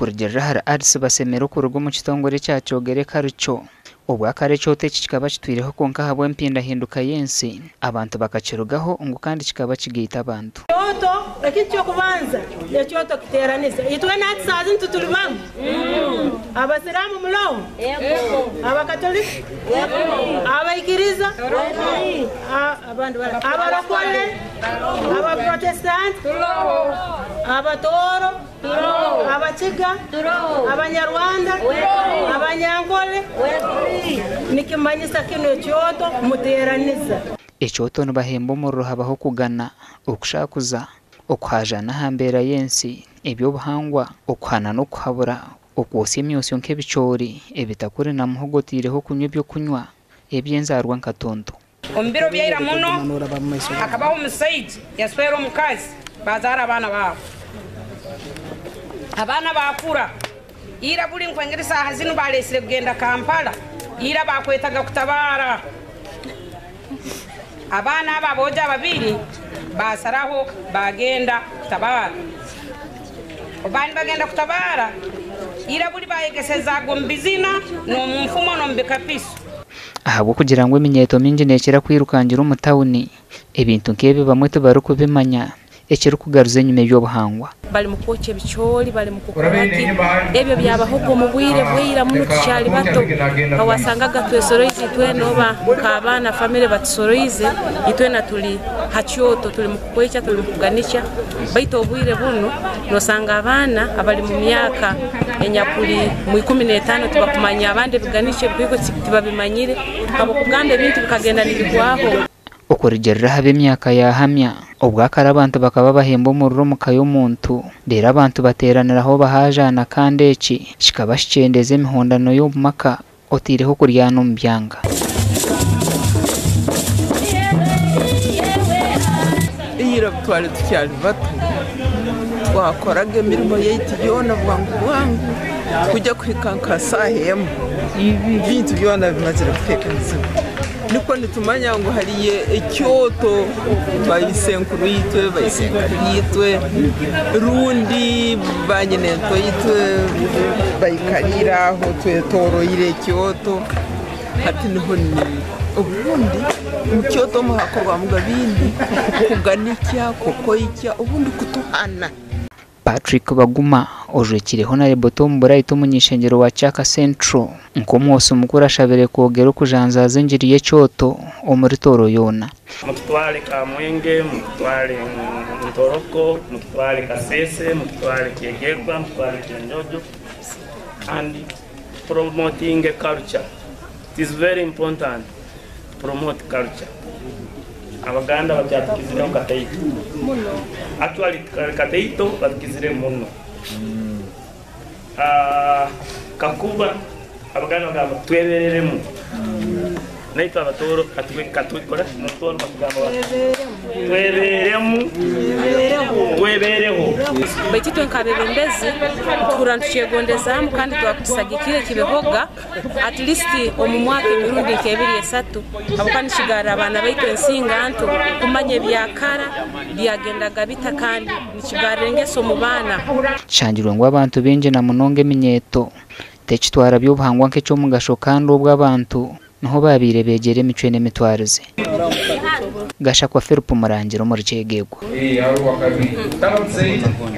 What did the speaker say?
Okurugerera hari Addis basemera okuruga omu kitongore kya Kyogere Karicho obwakare kyote kikaba kitwireho konka habwe empindahinduka y'ensi abantu bakakirugaho ngo kandi kikaba kigaita abantu kyoto ekikyo kubanza ekyoto kiteranisa itwe nati sazi ntutulumam abasiramu mulo abakatolika abaikiriza abantu abarokole abaprotestant abatoro abachiga abanyarwanda abanyangole nikimanyisa kino ekyoto muteraniza ekyoto nibahemba omuriro habaho kugana okushakuza okuhajana hambera y'ensi ebyobuhangwa okuhana n'okuhabura okwosya emyosyo nk'ebicoori ebitakuri na muhogo tiireho kunywa ebyokunywa eby'enzarwa nka tonto omu biro byaira muno hakabaho omusaija yaswera omukazi bazaara abaana baabo abaana bakura ira buli nkwengera esaaha zino balesire kugenda Kampala ira bakwetaga kutabaara abaana abo aboojo ababiri basaraho bagenda kutabaara obani bagenda kutabaara ira buli bayegesezaaga omu bizina n'omu nfumo n'omu bikapiso ahabwo kugira ngu eminyeeto mingi neekira kwirukangira omu tawuni ebintu nk'ebyo bamwe tibarikubimanya ekirikugaruza enyuma ebyobuhangwa bali mu kwokya ebicoori bali mu kukoraki ebyo byabahogo mu bwire bwira muno tukyali bato awasangaga twesoroize itwe noba nk'abaana famire batusoroize itwe na tuli hakyoto tuli mu kukwekya tuli mu kuganisha baita obwire buno nosanga abaana abali mu myaka enyakuli mu 15 tubakumanya abandi biganisha biko tibabimanyire abo kugamba ebintu bikagenda nibigwaho okurugerera habe emyaka yahamya obwakare abantu bakaba bahemba omuriro muka y'omuntu rero abantu bateraniraho bahajana kandi eki kikaba kikyendeza emihondano y'omumaka otiireho kuryana omu byanga ira twali tukyali bato twakoraga emirimo yaitu byona bwangu kujya kuhika nka saaha emu ibintu byona bimazire kutekanizibwa niko nitumanya ngo hariye ekyoto bayisenkuru yitwe bayisenkuru yitwe rundi banyenento yitwe bayikarira aho twetoroyire ekyoto hati niho ni ubundi mu kyoto muhakorwa mu gabindi kuganikya kokoyikya ubundi kutuhana Patrick Baguma ojwekireho na reboto mu buraito munyishengero wa Chaka Central nkomwose mukuru ashabere kogera okujanzaza engiri y'ekyoto omuri toro yona mutwale Kamwenge mutwale Ntoroko mutwale Kasese mutwale Kyegerwa mutwale Kyenjojo and promoting culture. It is very important to promote culture. Abaganda bakyatukizireho Kateito actually Kateito batukizire muno Kakuba abaganda bagamba twebereremu naito abatoro katwikora mutoro bakugamba twebereho baititwe nkabebembezi turantukyegondezaamu kandi twakutusagikire kibehoga at least omu mwaka emirundi nk'ebiri esatu habwokuba nikigarra abaana baitu ensinga nto kumanya ebyakara byagendaga bita kandi nikigarra engeso mu baana kishangirwe ngu abantu bingi na munonga eminyeeto tekitwara by'obuhangwa nk'ekyomugasho kandi obwo abantu niho babire begera emicwe n'emitwarize Gashakwa Philip Murangira omuri Kyegegwa